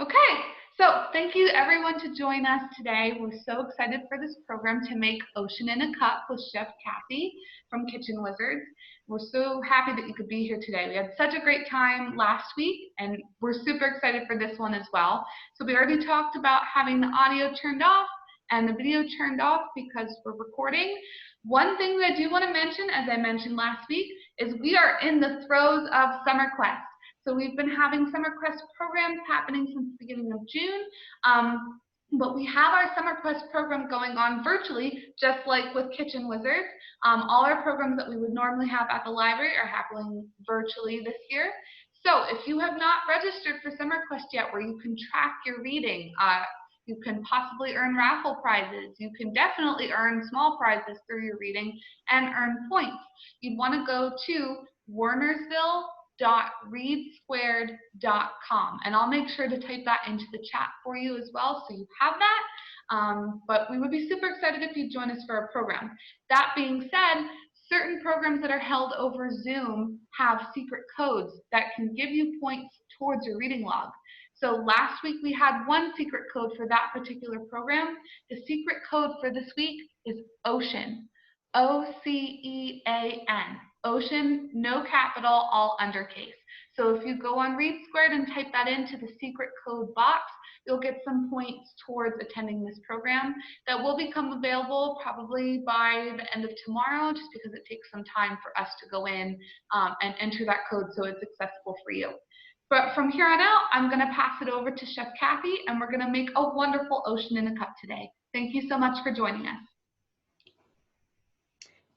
Okay, so thank you everyone to join us today. We're so excited for this program to make Ocean in a Cup with Chef Kathy from Kitchen Wizards. We're so happy that you could be here today. We had such a great time last week and we're super excited for this one as well. So we already talked about having the audio turned off and the video turned off because we're recording. One thing that I do want to mention, as I mentioned last week, is we are in the throes of Summer Quest. So we've been having Summer Quest programs happening since the beginning of June. But we have our Summer Quest program going on virtually, just like with Kitchen Wizards. All our programs that we would normally have at the library are happening virtually this year. So if you have not registered for Summer Quest yet, where you can track your reading, you can possibly earn raffle prizes. You can definitely earn small prizes through your reading and earn points. You'd want to go to wernersville.readsquared.com, and I'll make sure to type that into the chat for you as well so you have that. But we would be super excited if you join us for a program. That being said, certain programs that are held over Zoom have secret codes that can give you points towards your reading log. So last week we had one secret code for that particular program. The secret code for this week is OCEAN, OCEAN. Ocean, no capital, all undercase. So if you go on Read Squared and type that into the secret code box, you'll get some points towards attending this program that will become available probably by the end of tomorrow, just because it takes some time for us to go in and enter that code so it's accessible for you. But from here on out, I'm going to pass it over to Chef Kathy, and we're going to make a wonderful ocean in a cup today. Thank you so much for joining us.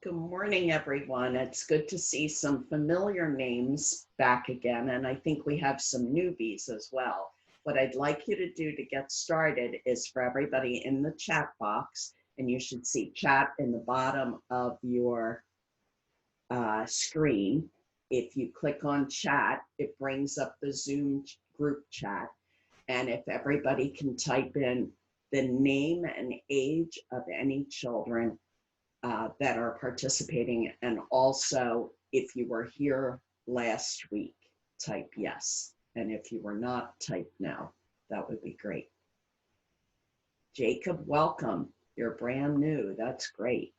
Good morning, everyone. It's good to see some familiar names back again, and I think we have some newbies as well. What I'd like you to do to get started is for everybody in the chat box, and you should see chat in the bottom of your screen. If you click on chat, it brings up the Zoom group chat, and if everybody can type in the name and age of any children that are participating, and also if you were here last week, type yes, and if you were not, type no. That would be great. Jacob, welcome. You're brand new. That's great.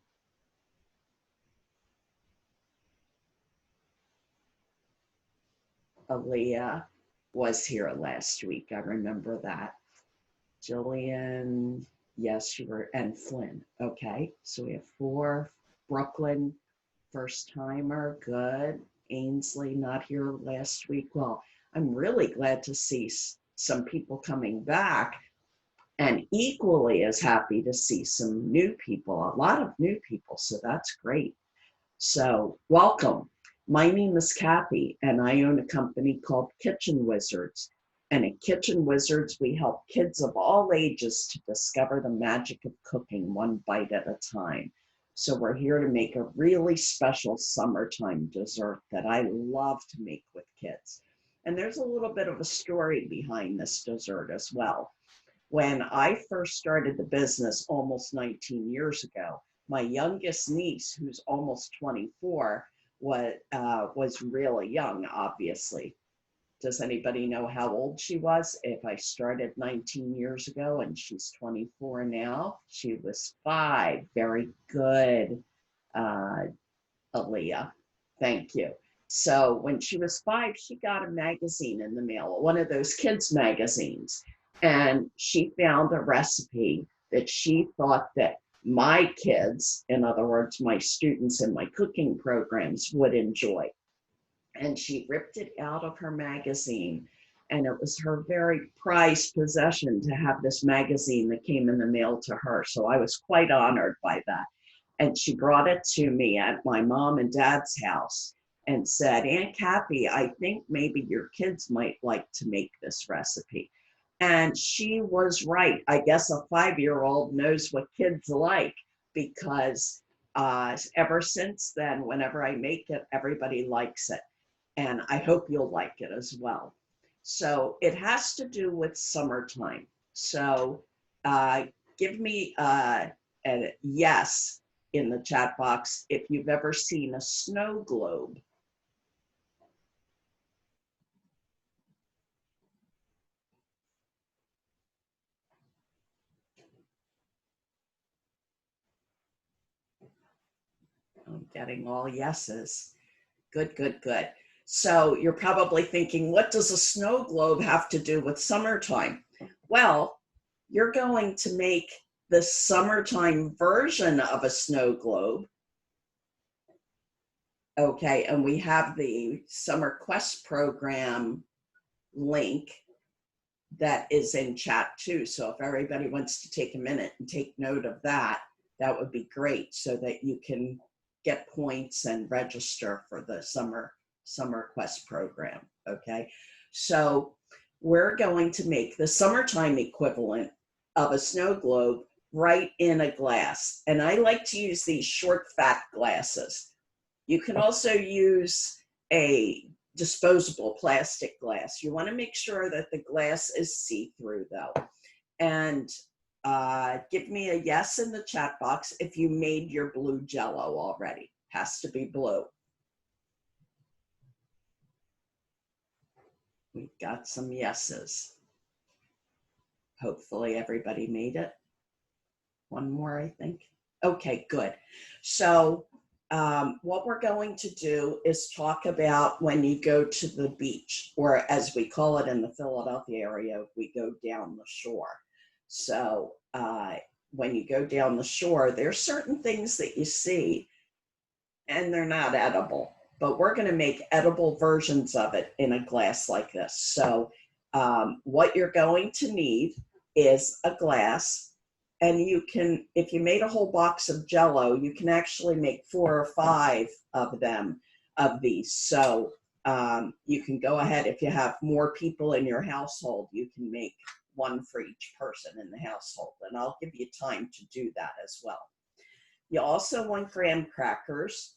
Aaliyah was here last week. I remember that. Jillian, yes, you were, and Flynn. Okay, so we have 4. Brooklyn, first timer, good. Ainsley, not here last week. Well, I'm really glad to see some people coming back, and equally as happy to see some new people, a lot of new people, so that's great. So welcome. My name is Kathy, and I own a company called Kitchen Wizards. And at Kitchen Wizards, we help kids of all ages to discover the magic of cooking one bite at a time. So we're here to make a really special summertime dessert that I love to make with kids. And there's a little bit of a story behind this dessert as well. When I first started the business almost 19 years ago, my youngest niece, who's almost 24, was really young, obviously. Does anybody know how old she was? If I started 19 years ago and she's 24 now, she was 5. Very good, Aaliyah. Thank you. So when she was 5, she got a magazine in the mail, one of those kids magazines. And she found a recipe that she thought that my kids, in other words, my students in my cooking programs, would enjoy. And she ripped it out of her magazine, and it was her very prized possession to have this magazine that came in the mail to her. So I was quite honored by that. And she brought it to me at my mom and dad's house and said, Aunt Kathy, I think maybe your kids might like to make this recipe. And she was right. I guess a 5-year-old knows what kids like, because ever since then, whenever I make it, everybody likes it. And I hope you'll like it as well. So it has to do with summertime. So give me a yes in the chat box if you've ever seen a snow globe. Getting all yeses. Good, good, good. So you're probably thinking, what does a snow globe have to do with summertime? Well, you're going to make the summertime version of a snow globe. Okay, and we have the Summer Quest program link that is in chat too. So if everybody wants to take a minute and take note of that, that would be great so that you can get points and register for the Summer Quest program. Okay, so we're going to make the summertime equivalent of a snow globe right in a glass. And I like to use these short, fat glasses. You can also use a disposable plastic glass. You want to make sure that the glass is see-through though. And give me a yes in the chat box if you made your blue Jell-O already. Has to be blue. We've got some yeses. Hopefully everybody made it. One more, I think. Okay, good. So what we're going to do is talk about when you go to the beach, or as we call it in the Philadelphia area, we go down the shore. So when you go down the shore, there's certain things that you see and they're not edible, but we're going to make edible versions of it in a glass like this. So what you're going to need is a glass. And you can, if you made a whole box of Jell-O, you can actually make 4 or 5 of them, of these. So you can go ahead, if you have more people in your household, you can make one for each person in the household. And I'll give you time to do that as well. You also want graham crackers,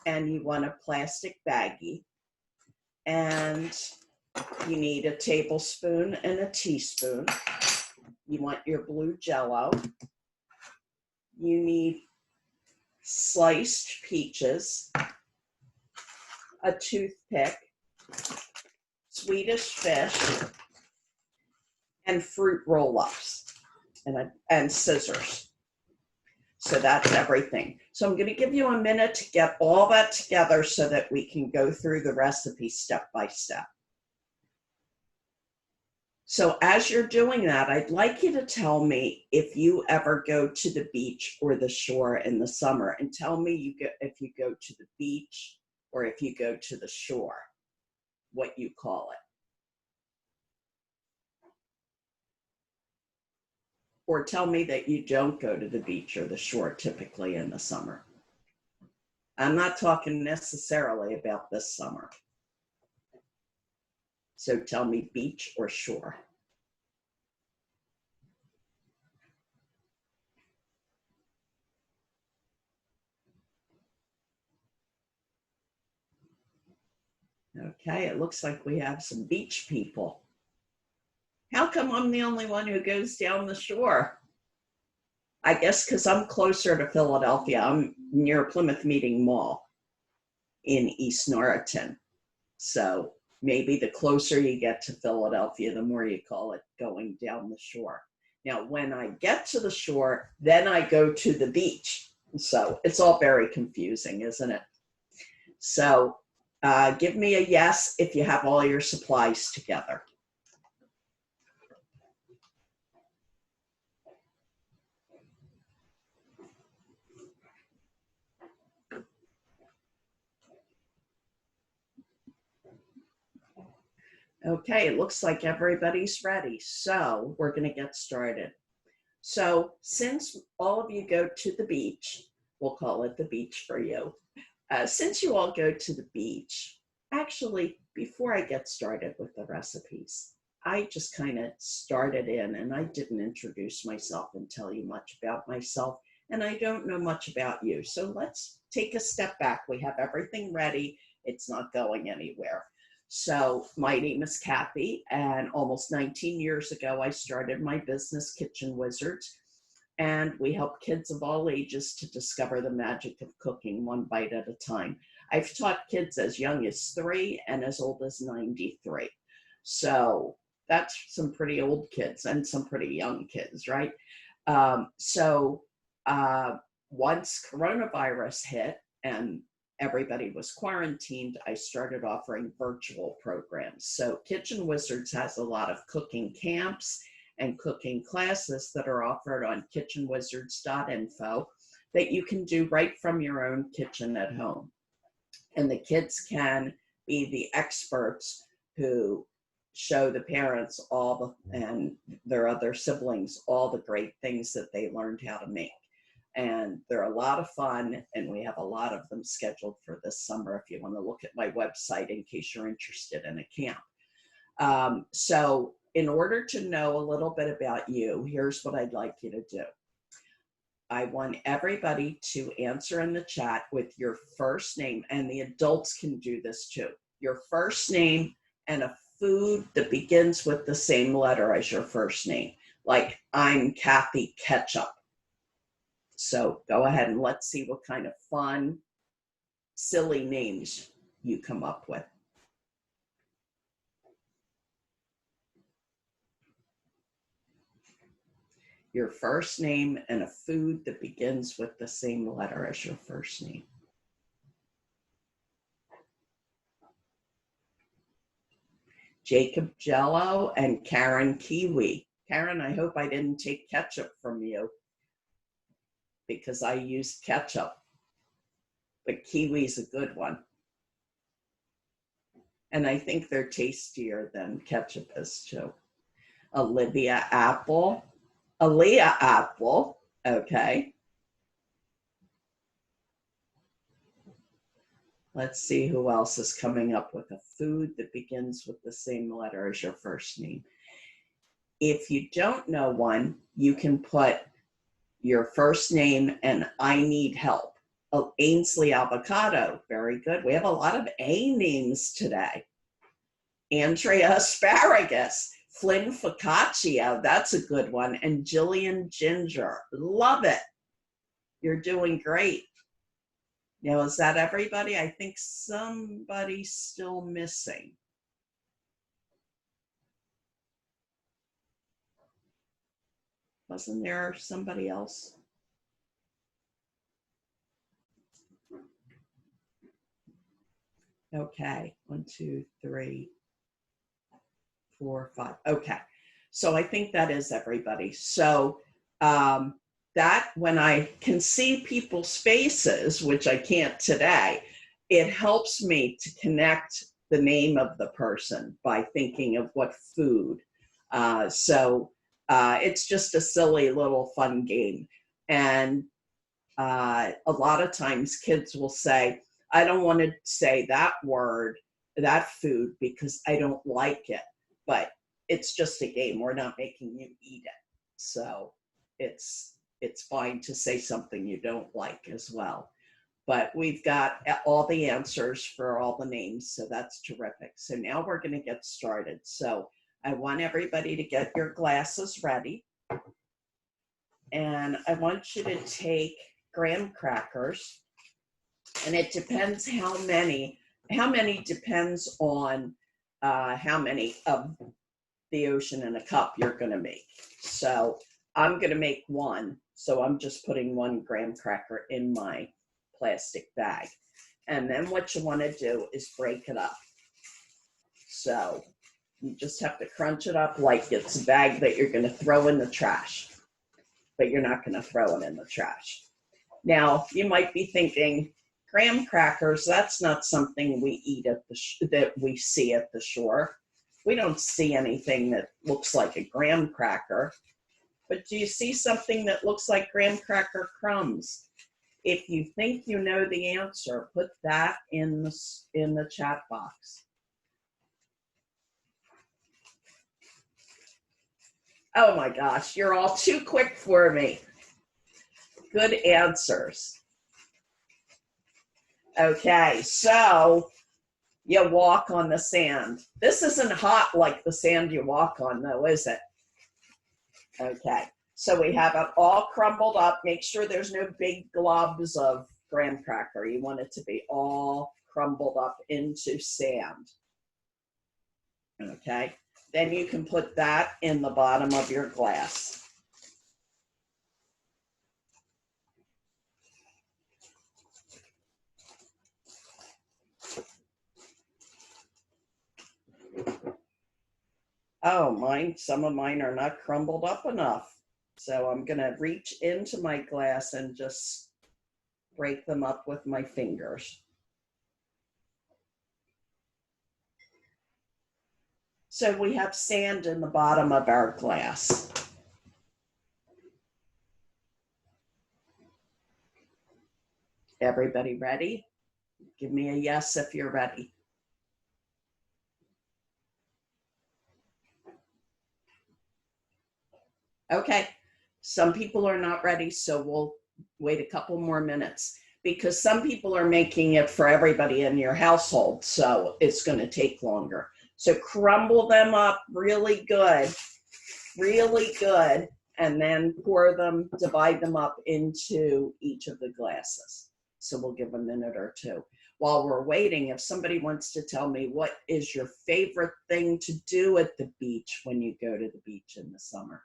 and you want a plastic baggie. And you need a tablespoon and a teaspoon. You want your blue Jell-O. You need sliced peaches, a toothpick, Swedish fish, and fruit roll-ups, and scissors. So that's everything. So I'm going to give you a minute to get all that together so that we can go through the recipe step by step. So as you're doing that, I'd like you to tell me if you ever go to the beach or the shore in the summer, and tell me if you go to the beach or if you go to the shore, what you call it. Or tell me that you don't go to the beach or the shore typically in the summer. I'm not talking necessarily about this summer. So tell me beach or shore. Okay, it looks like we have some beach people. How come I'm the only one who goes down the shore? I guess because I'm closer to Philadelphia. I'm near Plymouth Meeting Mall in East Norriton. So maybe the closer you get to Philadelphia, the more you call it going down the shore. Now, when I get to the shore, then I go to the beach. So it's all very confusing, isn't it? So give me a yes if you have all your supplies together. Okay, it looks like everybody's ready. So we're going to get started. So since all of you go to the beach, we'll call it the beach for you. Since you all go to the beach, actually, before I get started with the recipes, I just kind of started in and I didn't introduce myself and tell you much about myself, and I don't know much about you. So let's take a step back. We have everything ready. It's not going anywhere. So my name is Kathy, and almost 19 years ago, I started my business, Kitchen Wizards, and we help kids of all ages to discover the magic of cooking one bite at a time. I've taught kids as young as 3 and as old as 93. So that's some pretty old kids and some pretty young kids, right? Once coronavirus hit, and everybody was quarantined, I started offering virtual programs. So Kitchen Wizards has a lot of cooking camps and cooking classes that are offered on kitchenwizards.info that you can do right from your own kitchen at home. And the kids can be the experts who show the parents and their other siblings all the great things that they learned how to make. And they're a lot of fun, and we have a lot of them scheduled for this summer if you want to look at my website in case you're interested in a camp. So in order to know a little bit about you, here's what I'd like you to do. I want everybody to answer in the chat with your first name, and the adults can do this too. Your first name and a food that begins with the same letter as your first name. Like, I'm Kathy Ketchup. So go ahead and let's see what kind of fun, silly names you come up with. Your first name and a food that begins with the same letter as your first name. Jacob Jello and Karen Kiwi. Karen, I hope I didn't take ketchup from you, because I used ketchup, but kiwi's a good one. And I think they're tastier than ketchup is too. Olivia Apple, Aaliyah Apple, okay. Let's see who else is coming up with a food that begins with the same letter as your first name. If you don't know one, you can put your first name and I need help. Oh, Ainsley Avocado, very good. We have a lot of A names today. Andrea Asparagus, Flynn Focaccia, that's a good one. And Jillian Ginger, love it. You're doing great. Now, is that everybody? I think somebody's still missing. Wasn't there somebody else? Okay, 1, 2, 3, 4, 5. Okay, so I think that is everybody. So that when I can see people's faces, which I can't today, it helps me to connect the name of the person by thinking of what food. It's just a silly little fun game. And a lot of times kids will say, I don't want to say that word, that food, because I don't like it. But it's just a game. We're not making you eat it. So it's fine to say something you don't like as well. But we've got all the answers for all the names, so that's terrific. So now we're going to get started. So I want everybody to get your glasses ready. And I want you to take graham crackers. And it depends how many depends on how many of the Ocean in a Cup you're going to make. So I'm going to make one. So I'm just putting 1 graham cracker in my plastic bag. And then what you want to do is break it up. So you just have to crunch it up like it's a bag that you're going to throw in the trash. But you're not going to throw it in the trash. Now, you might be thinking, graham crackers, that's not something we eat at that we see at the shore. We don't see anything that looks like a graham cracker. But do you see something that looks like graham cracker crumbs? If you think you know the answer, put that in the chat box. Oh my gosh, you're all too quick for me. Good answers. Okay, so you walk on the sand. This isn't hot like the sand you walk on though, is it? Okay, so we have it all crumbled up. Make sure there's no big globs of graham cracker. You want it to be all crumbled up into sand. Okay, then you can put that in the bottom of your glass. Oh, some of mine are not crumbled up enough. So I'm going to reach into my glass and just break them up with my fingers. So we have sand in the bottom of our glass. Everybody ready? Give me a yes if you're ready. Okay, some people are not ready, so we'll wait a couple more minutes because some people are making it for everybody in your household, so it's going to take longer. So crumble them up really good, and then pour them, divide them up into each of the glasses. So we'll give a minute or two. While we're waiting, if somebody wants to tell me what is your favorite thing to do at the beach when you go to the beach in the summer?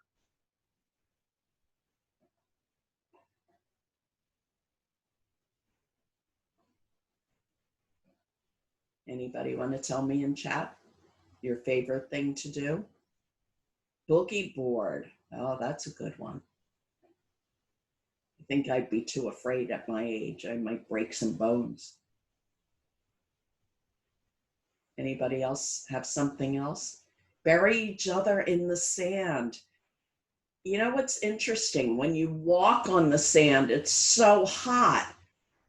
Anybody want to tell me in chat your favorite thing to do? Boogie board. Oh, that's a good one. I think I'd be too afraid at my age. I might break some bones. Anybody else have something else? Bury each other in the sand. You know what's interesting? When you walk on the sand, it's so hot.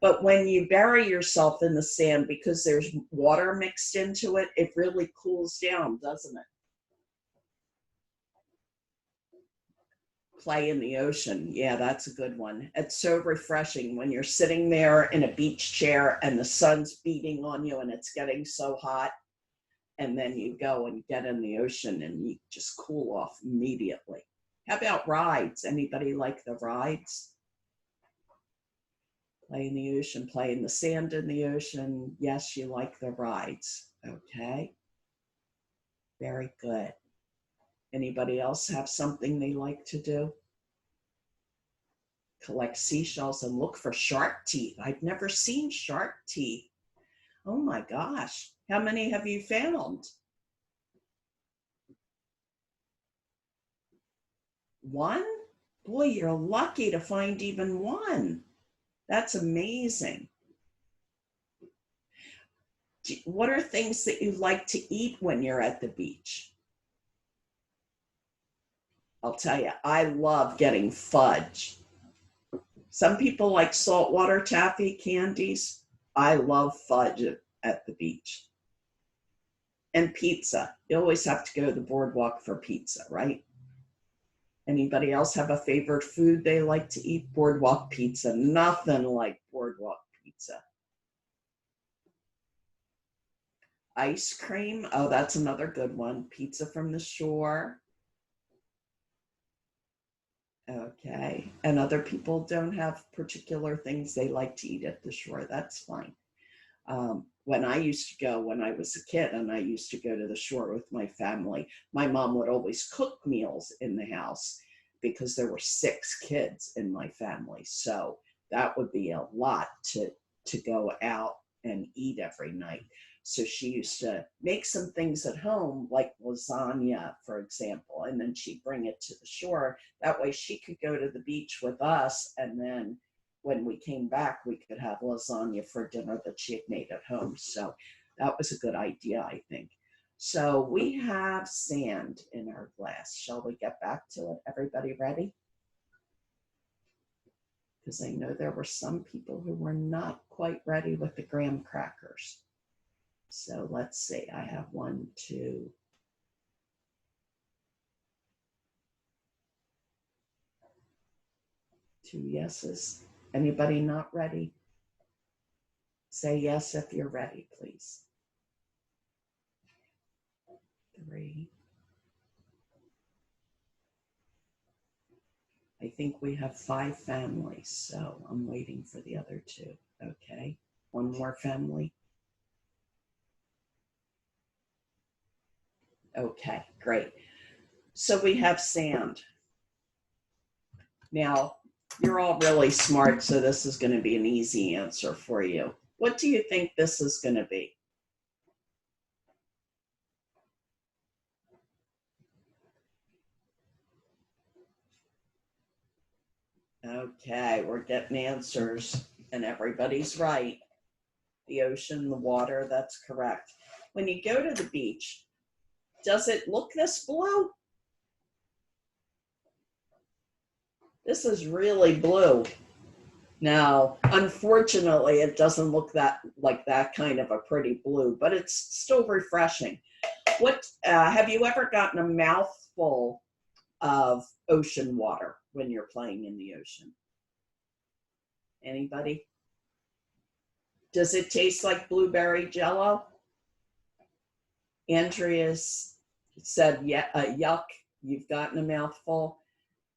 But when you bury yourself in the sand, because there's water mixed into it, it really cools down, doesn't it? Play in the ocean. Yeah, that's a good one. It's so refreshing when you're sitting there in a beach chair and the sun's beating on you and it's getting so hot. And then you go and get in the ocean and you just cool off immediately. How about rides? Anybody like the rides? Play in the ocean, play in the sand in the ocean. Yes, you like the rides. Okay. Very good. Anybody else have something they like to do? Collect seashells and look for shark teeth. I've never seen shark teeth. Oh my gosh. How many have you found? One? Boy, you're lucky to find even one. That's amazing. What are things that you like to eat when you're at the beach? I'll tell you, I love getting fudge. Some people like saltwater taffy candies. I love fudge at the beach. And pizza. You always have to go to the boardwalk for pizza, right? Anybody else have a favorite food they like to eat? Boardwalk pizza. Nothing like boardwalk pizza. Ice cream. Oh, that's another good one. Pizza from the shore. Okay. And other people don't have particular things they like to eat at the shore. That's fine. When I used to go, when I was a kid, and I used to go to the shore with my family, my mom would always cook meals in the house because there were 6 kids in my family. So that would be a lot to go out and eat every night. So she used to make some things at home, like lasagna, for example, and then she'd bring it to the shore. That way she could go to the beach with us, and then when we came back, we could have lasagna for dinner that she had made at home. So that was a good idea, I think. So we have sand in our glass. Shall we get back to it? Everybody ready? Because I know there were some people who were not quite ready with the graham crackers. So let's see, I have 1, 2. Two yeses. Anybody not ready? Say yes if you're ready, please. 3. I think we have 5 families, so I'm waiting for the other 2. Okay, 1 more family. Okay, great. So we have sand. Now, you're all really smart, so this is going to be an easy answer for you. What do you think this is going to be? Okay, we're getting answers, and everybody's right. The ocean, the water, that's correct. When you go to the beach, does it look this blue? This is really blue. Now, unfortunately, it doesn't look like that kind of a pretty blue, but it's still refreshing. What have you ever gotten a mouthful of ocean water when you're playing in the ocean? Anybody? Does it taste like blueberry jello? Andrea's said, yeah, yuck, you've gotten a mouthful.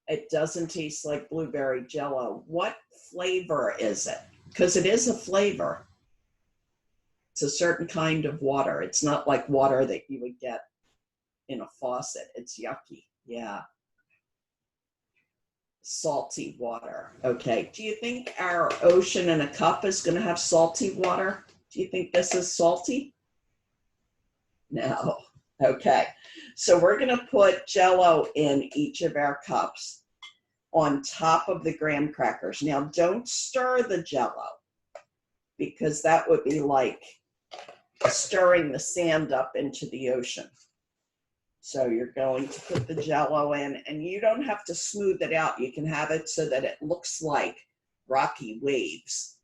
It doesn't taste like blueberry jello. What flavor is it? Because it is a flavor. It's a certain kind of water. It's not like water that you would get in a faucet. It's yucky. Yeah. Salty water. Okay. Do you think our ocean in a cup is going to have salty water? Do you think this is salty? No. Okay. So we're going to put Jello in each of our cups on top of the graham crackers. Now, don't stir the Jello because that would be like stirring the sand up into the ocean. So you're going to put the Jello in, and you don't have to smooth it out. You can have it so that it looks like rocky waves.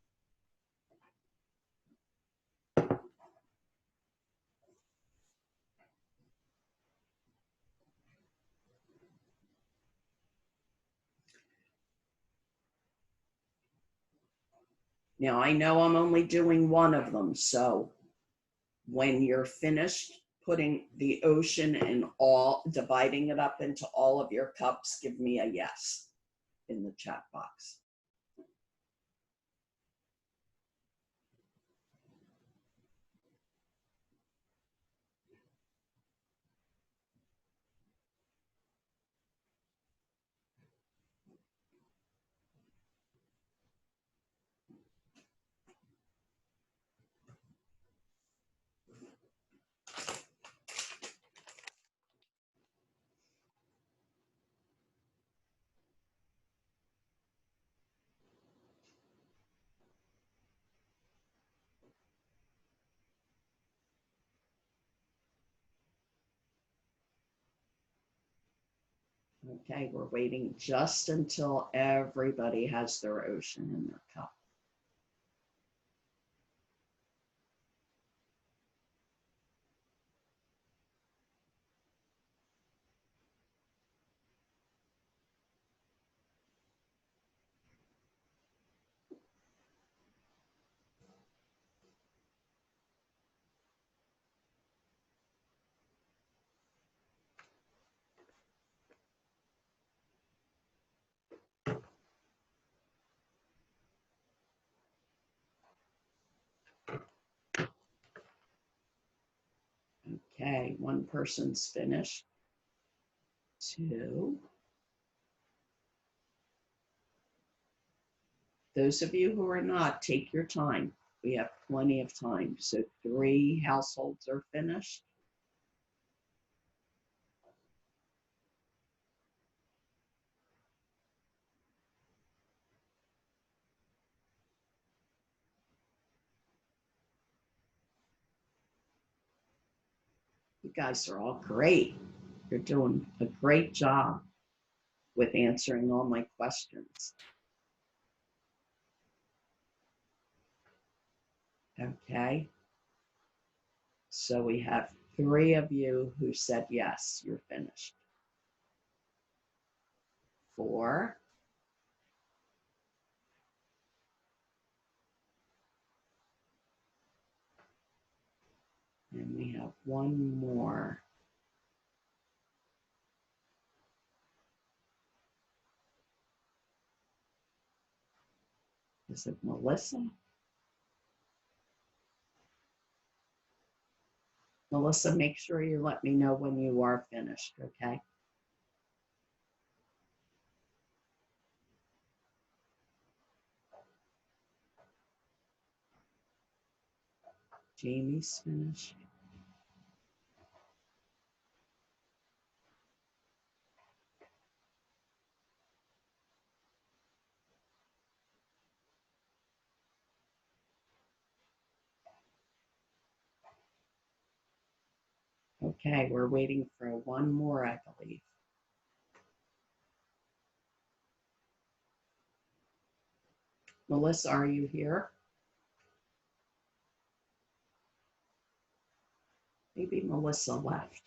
Now, I know I'm only doing one of them, so when you're finished putting the ocean in all, dividing it up into all of your cups, give me a yes in the chat box. Okay, we're waiting just until everybody has their ocean in their cup. Okay, one person's finished. Two. Those of you who are not, take your time. We have plenty of time. So 3 households are finished. You guys are all great. You're doing a great job with answering all my questions. Okay. So we have 3 of you who said yes, you're finished. 4. And we have 1 more. Is it Melissa? Melissa, make sure you let me know when you are finished, okay? Jamie's finished. Okay, we're waiting for one more, I believe. Melissa, are you here? Maybe Melissa left.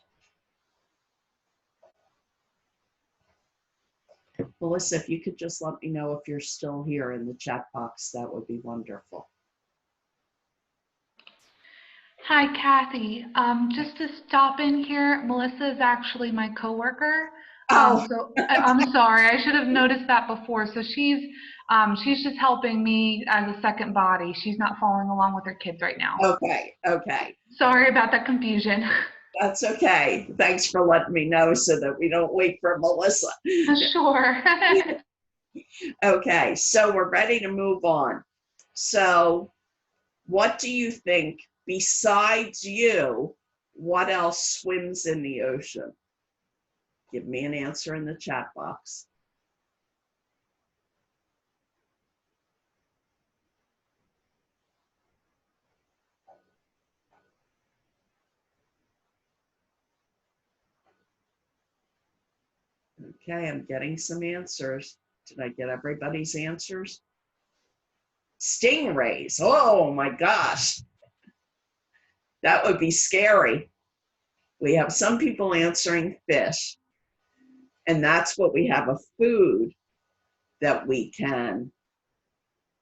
Melissa, if you could just let me know if you're still here in the chat box, that would be wonderful. Hi, Kathy. Just to stop in here, Melissa is actually my coworker. Oh, So I'm sorry, I should have noticed that before. So she's just helping me as a second body. She's not following along with her kids right now. okay, okay. Sorry about that confusion. That's okay. Thanks for letting me know so that we don't wait for Melissa. Sure. Okay, so we're ready to move on. So what do you think, besides you, what else swims in the ocean? Give me an answer in the chat box. Okay, I'm getting some answers. Did I get everybody's answers? Stingrays. Oh my gosh. That would be scary. We have some people answering fish, and that's what we have, a food that we can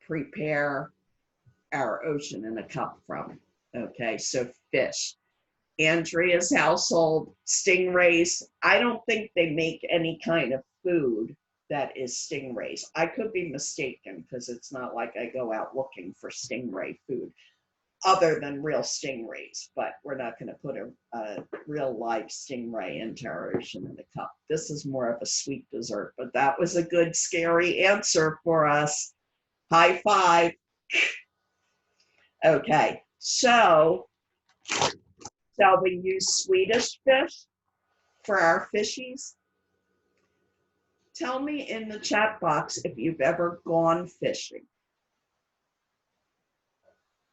prepare our ocean in a cup from. Okay, so fish. Andrea's household, stingrays. I don't think they make any kind of food that is stingrays. I could be mistaken because it's not like I go out looking for stingray food other than real stingrays, but we're not going to put a real live stingray into our ocean in a cup. This is more of a sweet dessert, but that was a good scary answer for us. High five. Okay, so shall we use Swedish fish for our fishies? Tell me in the chat box if you've ever gone fishing.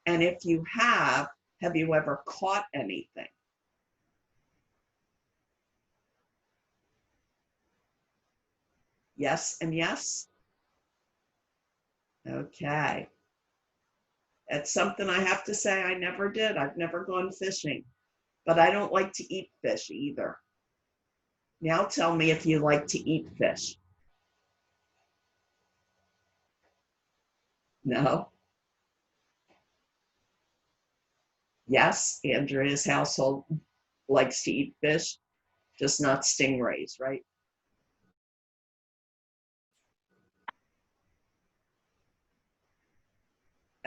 And if you have you ever caught anything? Yes and yes? Okay. That's something I have to say I never did. I've never gone fishing, but I don't like to eat fish either. Now tell me if you like to eat fish. No? Yes, Andrea's household likes to eat fish, just not stingrays, right?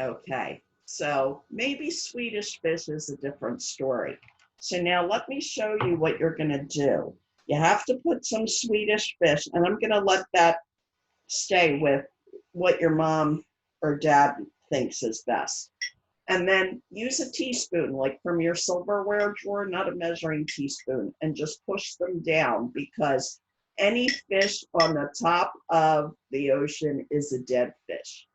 Okay, so maybe Swedish fish is a different story. So now let me show you what you're going to do. You have to put some Swedish fish, and I'm going to let that stay with what your mom or dad thinks is best. And then use a teaspoon, like from your silverware drawer, not a measuring teaspoon, and just push them down, because any fish on the top of the ocean is a dead fish.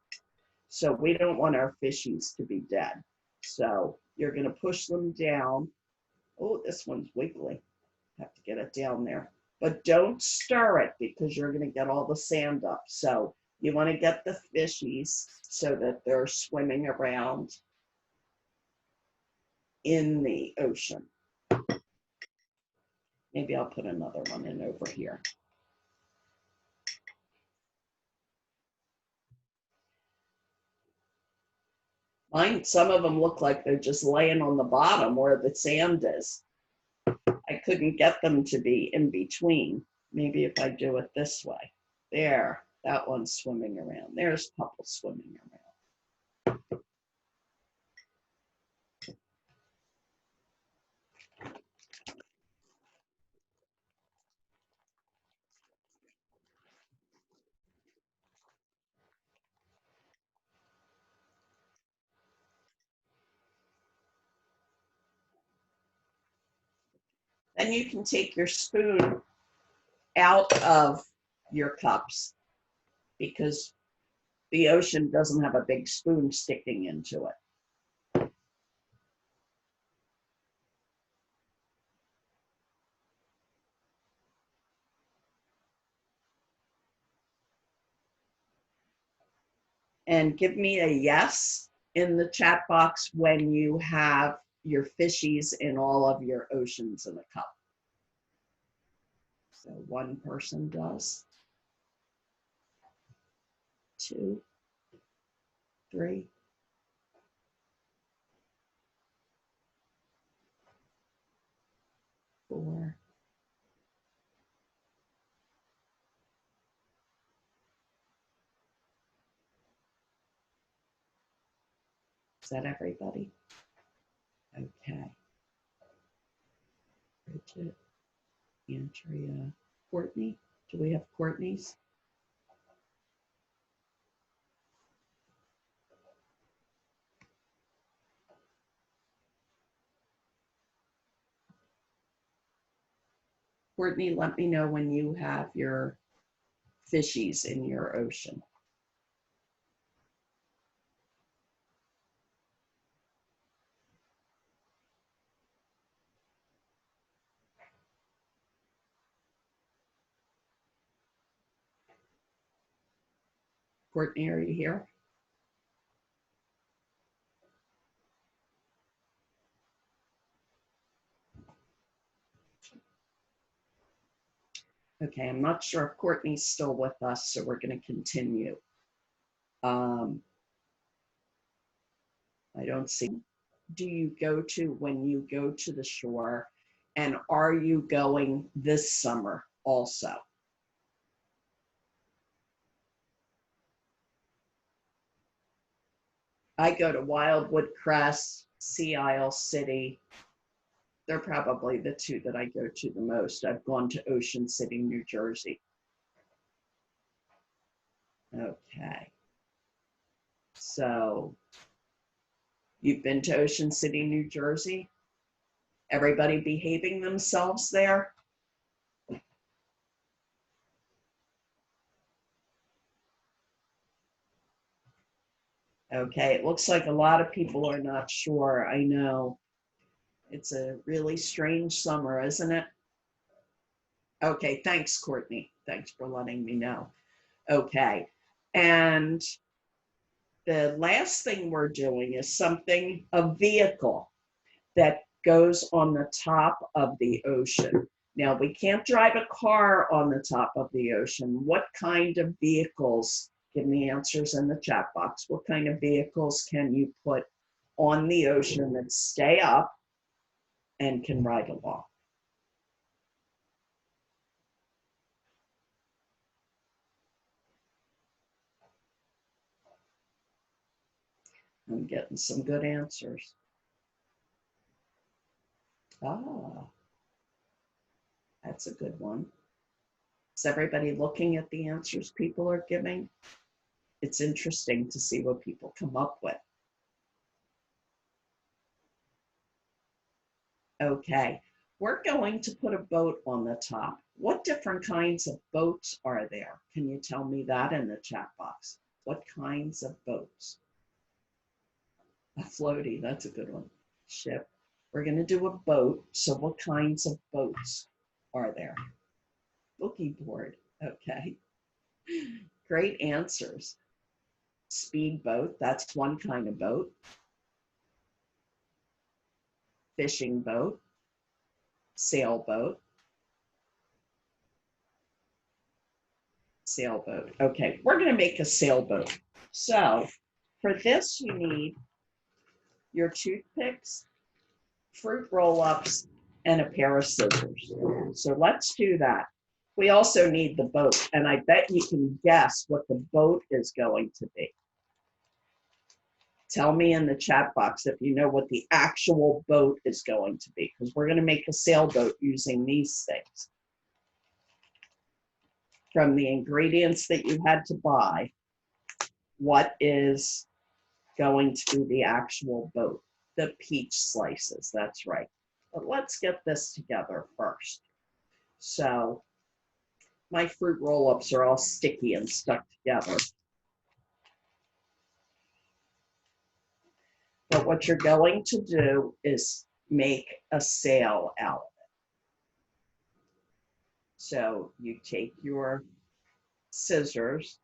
So we don't want our fishies to be dead. So you're going to push them down. Oh, this one's wiggly. Have to get it down there. But don't stir it because you're going to get all the sand up. So you want to get the fishies so that they're swimming around in the ocean. Maybe I'll put another one in over here. Mine, some of them look like they're just laying on the bottom where the sand is. I couldn't get them to be in between. Maybe if I do it this way. There, that one's swimming around. There's a couple swimming around. Then you can take your spoon out of your cups because the ocean doesn't have a big spoon sticking into it. And give me a yes in the chat box when you have your fishies in all of your oceans in a cup. So one person does. 2, 3. Four. Is that everybody? Okay. Bridget, Andrea, Courtney. Do we have Courtney's? Courtney, let me know when you have your fishies in your ocean. Courtney, are you here? Okay, I'm not sure if Courtney's still with us, so we're going to continue. I don't see. Do you go to when you go to the shore, and are you going this summer also? I go to Wildwood Crest, Sea Isle City. They're probably the two that I go to the most. I've gone to Ocean City, New Jersey. Okay. So you've been to Ocean City, New Jersey? Everybody behaving themselves there? Okay, it looks like a lot of people are not sure. I know. It's a really strange summer, isn't it? Okay, thanks, Courtney. Thanks for letting me know. Okay, and the last thing we're doing is something, a vehicle that goes on the top of the ocean. Now, we can't drive a car on the top of the ocean. What kind of vehicles, give me answers in the chat box, what kind of vehicles can you put on the ocean that stay up and can ride along? I'm getting some good answers. Ah, that's a good one. Is everybody looking at the answers people are giving? It's interesting to see what people come up with. Okay, we're going to put a boat on the top. What different kinds of boats are there? Can you tell me that in the chat box? What kinds of boats? A floaty, that's a good one. Ship. We're going to do a boat. So what kinds of boats are there? Boogie board. Okay. Great answers. Speedboat, that's one kind of boat. Fishing boat. Sailboat. Sailboat. Okay, we're going to make a sailboat. So for this, you need your toothpicks, fruit roll-ups, and a pair of scissors. So let's do that. We also need the boat, and I bet you can guess what the boat is going to be. Tell me in the chat box if you know what the actual boat is going to be, because we're going to make a sailboat using these things. From the ingredients that you had to buy, what is going to be the actual boat? The peach slices, that's right. But let's get this together first. So my fruit roll-ups are all sticky and stuck together. But what you're going to do is make a sail out of it. So you take your scissors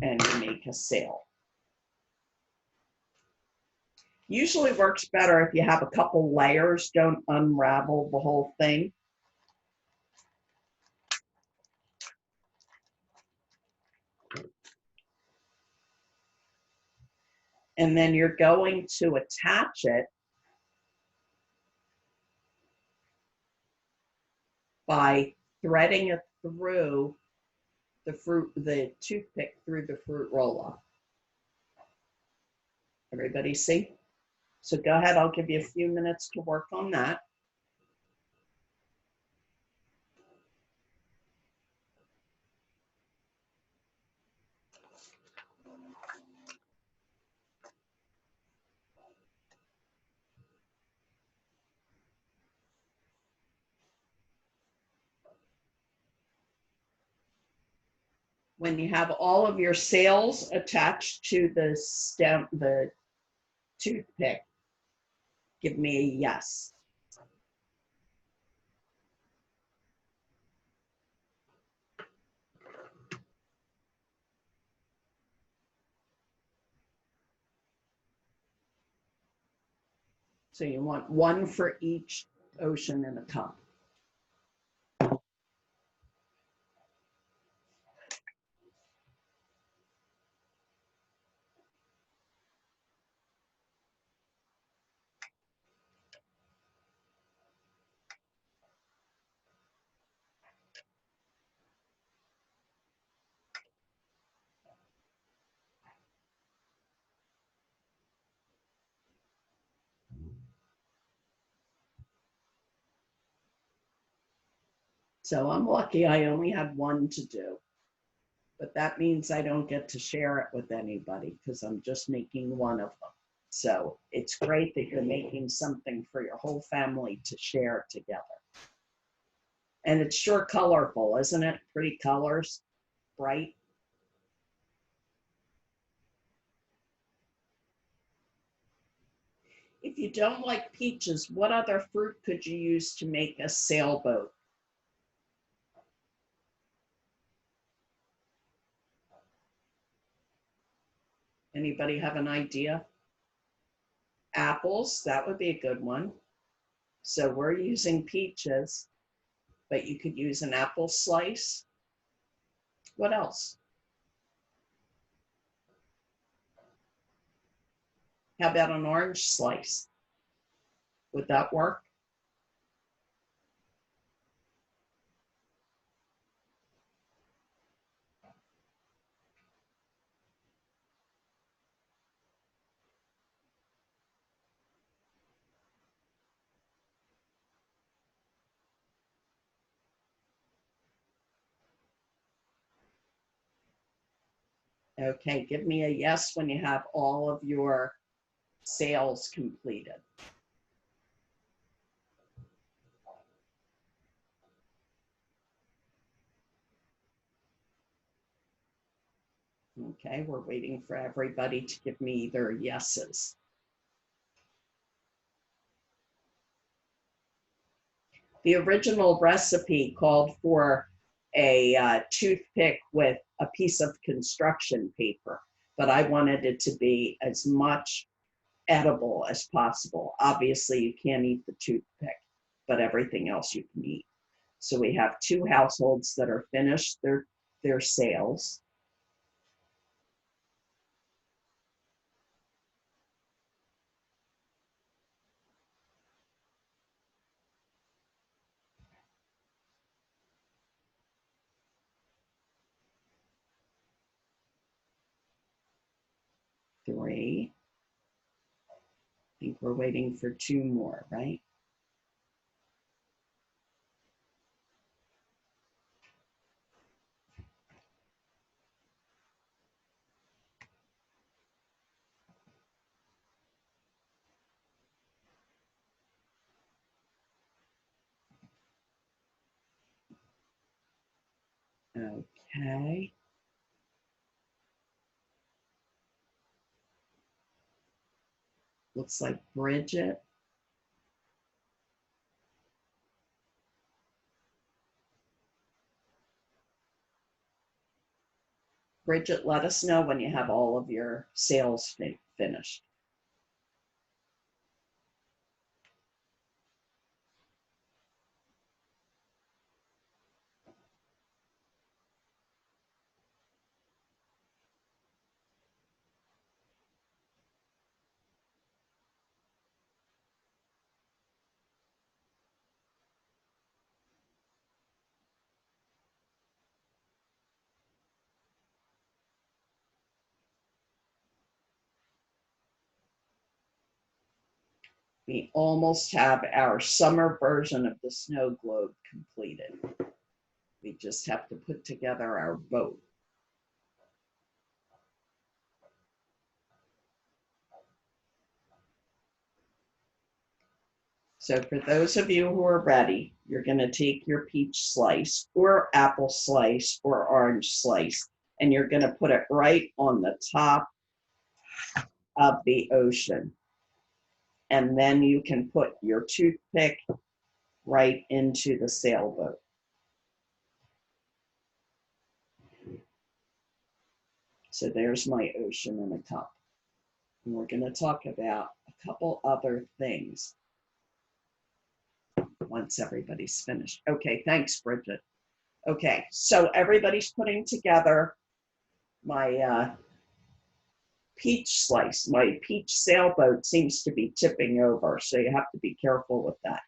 and you make a sail. Usually works better if you have a couple layers, don't unravel the whole thing. And then you're going to attach it by threading it through the toothpick through the fruit roll-up. Everybody see? So go ahead, I'll give you a few minutes to work on that. When you have all of your sails attached to the stem, the toothpick, give me a yes. So you want one for each ocean in a cup. So I'm lucky I only had one to do, but that means I don't get to share it with anybody because I'm just making one of them. So it's great that you're making something for your whole family to share together. And it's sure colorful, isn't it? Pretty colors, bright. If you don't like peaches, what other fruit could you use to make a sailboat? Anybody have an idea? Apples, that would be a good one. So we're using peaches, but you could use an apple slice. What else? How about an orange slice? Would that work? Okay, give me a yes when you have all of your sails completed. Okay, we're waiting for everybody to give me their yeses. The original recipe called for a toothpick with a piece of construction paper, but I wanted it to be as much edible as possible. Obviously, you can't eat the toothpick, but everything else you can eat. So we have 2 households that are finished their sails. Three. I think we're waiting for 2 more, right? Okay. Looks like Bridget. Bridget, let us know when you have all of your sales finished. We almost have our summer version of the snow globe completed. We just have to put together our boat. So for those of you who are ready, you're going to take your peach slice or apple slice or orange slice, and you're going to put it right on the top of the ocean. And then you can put your toothpick right into the sailboat. So there's my ocean in a cup. And we're going to talk about a couple other things once everybody's finished. Okay, thanks, Bridget. Okay, so everybody's putting together my peach slice. My peach sailboat seems to be tipping over, so you have to be careful with that.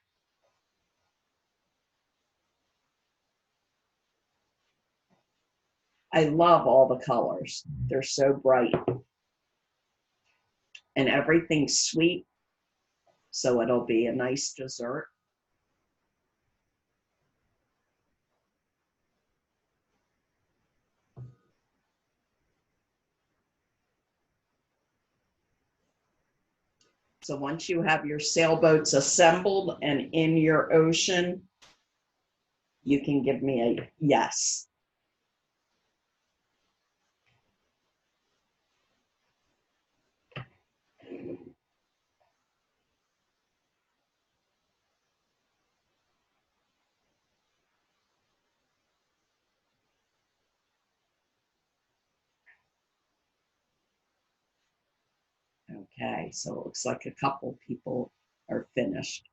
I love all the colors. They're so bright. And everything's sweet, so it'll be a nice dessert. So once you have your sailboats assembled and in your ocean, you can give me a yes. Okay, so it looks like a couple people are finished.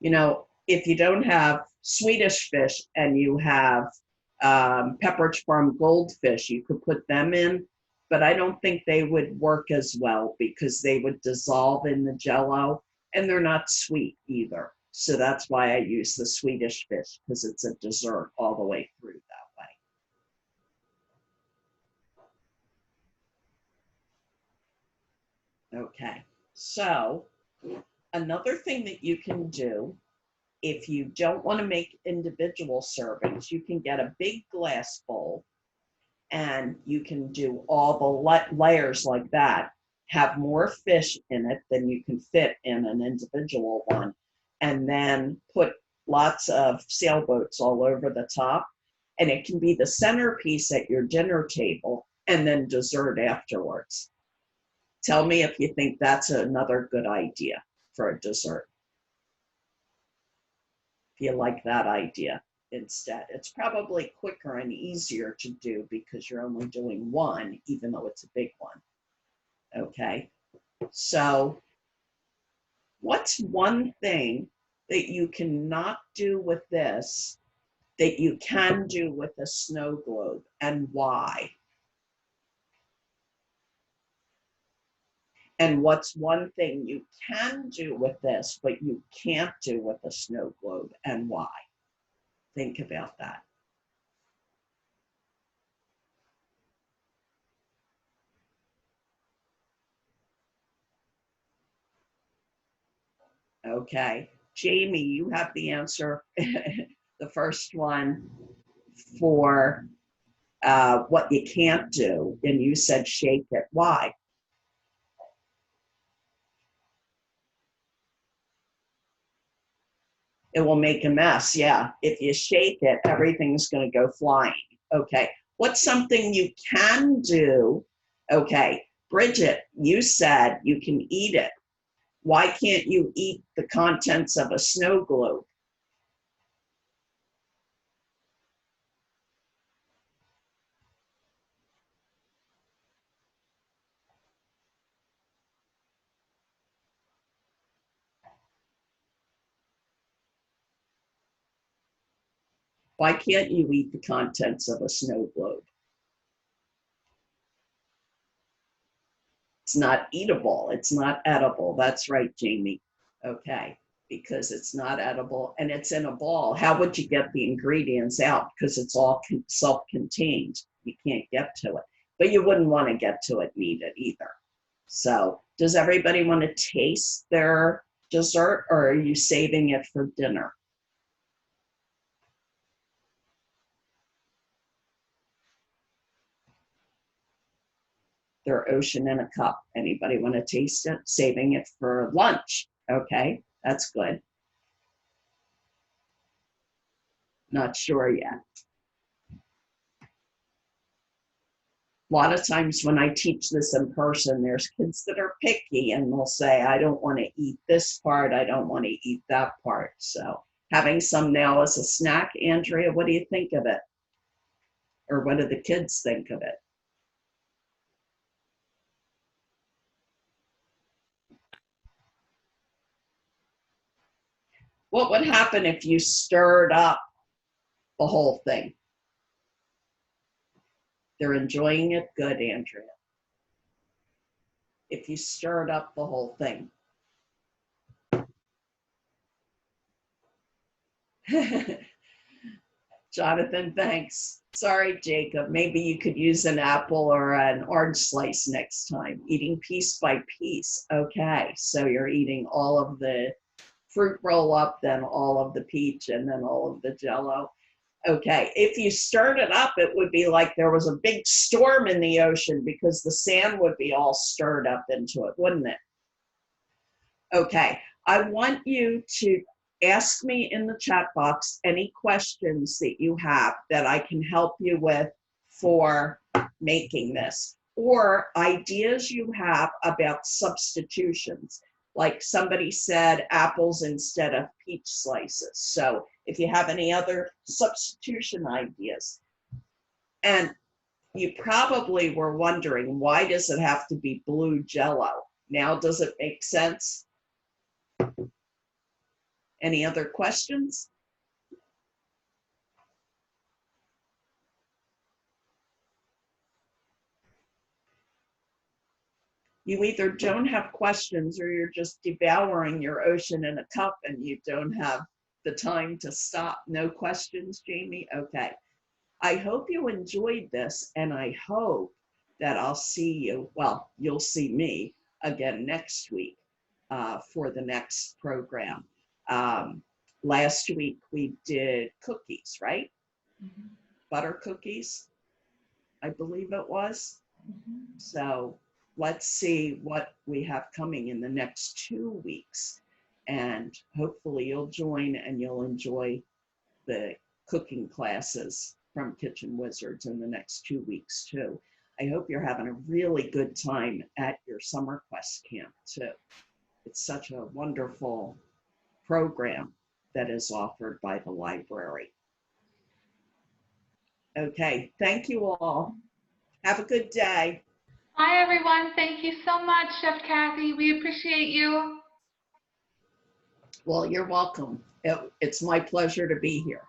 You know, if you don't have Swedish fish and you have Pepperidge Farm goldfish, you could put them in, but I don't think they would work as well because they would dissolve in the Jell-O and they're not sweet either. So that's why I use the Swedish fish, because it's a dessert all the way through that way. Okay, so another thing that you can do, if you don't want to make individual servings, you can get a big glass bowl and you can do all the layers like that, have more fish in it than you can fit in an individual one, and then put lots of sailboats all over the top. And it can be the centerpiece at your dinner table and then dessert afterwards. Tell me if you think that's another good idea for a dessert. If you like that idea instead. It's probably quicker and easier to do because you're only doing one, even though it's a big one. Okay, so what's one thing that you cannot do with this that you can do with a snow globe, and why? And what's one thing you can do with this, but you can't do with a snow globe, and why? Think about that. Okay, Jamie, you have the answer. The first one for what you can't do, and you said shake it. Why? It will make a mess. Yeah, if you shake it, everything's going to go flying. Okay, what's something you can do? Okay, Bridget, you said you can eat it. Why can't you eat the contents of a snow globe? Why can't you eat the contents of a snow globe? It's not eatable. It's not edible. That's right, Jamie. Okay, because it's not edible and it's in a ball. How would you get the ingredients out? Because it's all self-contained. You can't get to it. But you wouldn't want to get to it and eat it either. So does everybody want to taste their dessert, or are you saving it for dinner? Their ocean in a cup. Anybody want to taste it? Saving it for lunch. Okay, that's good. Not sure yet. A lot of times when I teach this in person, there's kids that are picky and they'll say, I don't want to eat this part. I don't want to eat that part. So having some now as a snack, Andrea, what do you think of it? Or what do the kids think of it? What would happen if you stirred up the whole thing? They're enjoying it? Good, Andrea. If you stirred up the whole thing. Jonathan, thanks. Sorry, Jacob. Maybe you could use an apple or an orange slice next time. Eating piece by piece. Okay, so you're eating all of the fruit roll up, then all of the peach, and then all of the Jell-O. Okay, if you stirred it up, it would be like there was a big storm in the ocean because the sand would be all stirred up into it, wouldn't it? Okay, I want you to ask me in the chat box any questions that you have that I can help you with for making this, or ideas you have about substitutions. Like somebody said, apples instead of peach slices. So if you have any other substitution ideas. And you probably were wondering, why does it have to be blue Jell-O? Now, does it make sense? Any other questions? You either don't have questions or you're just devouring your ocean in a cup and you don't have the time to stop. No questions, Jamie? Okay. I hope you enjoyed this, and I hope that I'll see you, well, you'll see me again next week for the next program. Last week we did cookies, right? Mm-hmm. Butter cookies, I believe it was. Mm-hmm. So let's see what we have coming in the next 2 weeks. And hopefully you'll join and you'll enjoy the cooking classes from Kitchen Wizards in the next 2 weeks too. I hope you're having a really good time at your Summer Quest camp too. It's such a wonderful program that is offered by the library. Okay, thank you all. Have a good day. Bye, everyone. Thank you so much, Chef Kathy. We appreciate you. Well, you're welcome. It's my pleasure to be here.